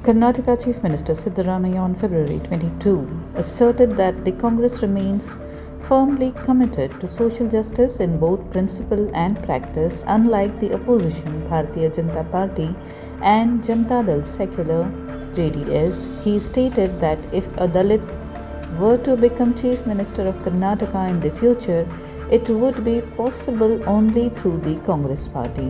Karnataka Chief Minister Siddaramaiah on February 22 asserted that the Congress remains firmly committed to social justice in both principle and practice, unlike the opposition Bharatiya Janata Party and Janata Dal Secular JDS. He stated that if a Dalit were to become Chief Minister of Karnataka in the future, it would be possible only through the Congress Party.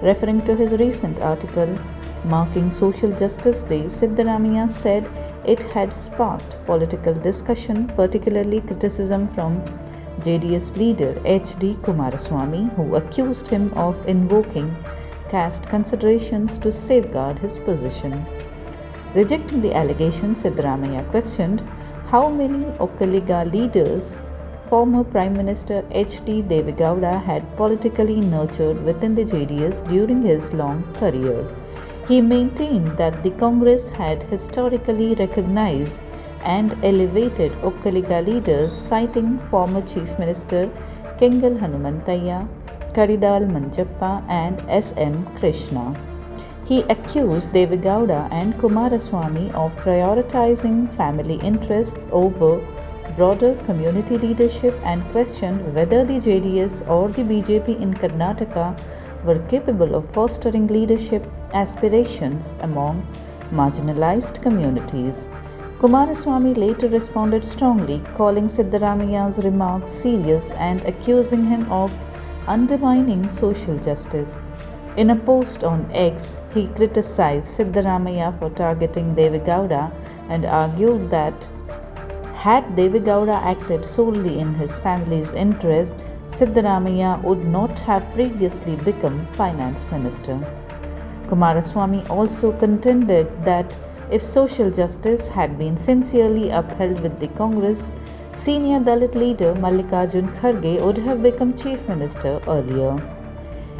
Referring to his recent article marking Social Justice Day, Siddaramaiah said it had sparked political discussion, particularly criticism from JDS leader H.D. Kumaraswamy, who accused him of invoking caste considerations to safeguard his position. Rejecting the allegation, Siddaramaiah questioned how many Okkaliga leaders former Prime Minister H.D. Devegowda had politically nurtured within the JDS during his long career. He maintained that the Congress had historically recognized and elevated Okkaliga leaders, citing former Chief Minister Kengal Hanumantayya, Karidal Manjappa and S.M. Krishna. He accused Devegowda and Kumaraswamy of prioritizing family interests over broader community leadership and questioned whether the JDS or the BJP in Karnataka were capable of fostering leadership aspirations among marginalized communities. Kumaraswamy later responded strongly, calling Siddaramaiah's remarks serious and accusing him of undermining social justice. In a post on X, he criticized Siddaramaiah for targeting Devegowda and argued that had Devegowda acted solely in his family's interest, Siddaramaiah would not have previously become finance minister. Kumaraswamy also contended that if social justice had been sincerely upheld with the Congress, senior Dalit leader Mallikarjun Kharge would have become chief minister earlier.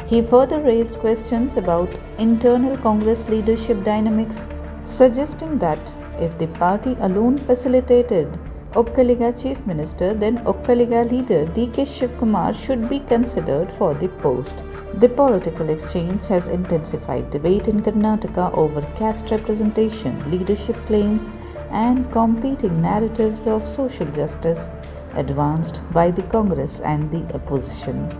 He further raised questions about internal Congress leadership dynamics, suggesting that if the party alone facilitated Okkaliga Chief Minister, then Okkaliga leader D.K. Shivkumar should be considered for the post. The political exchange has intensified debate in Karnataka over caste representation, leadership claims, and competing narratives of social justice advanced by the Congress and the opposition.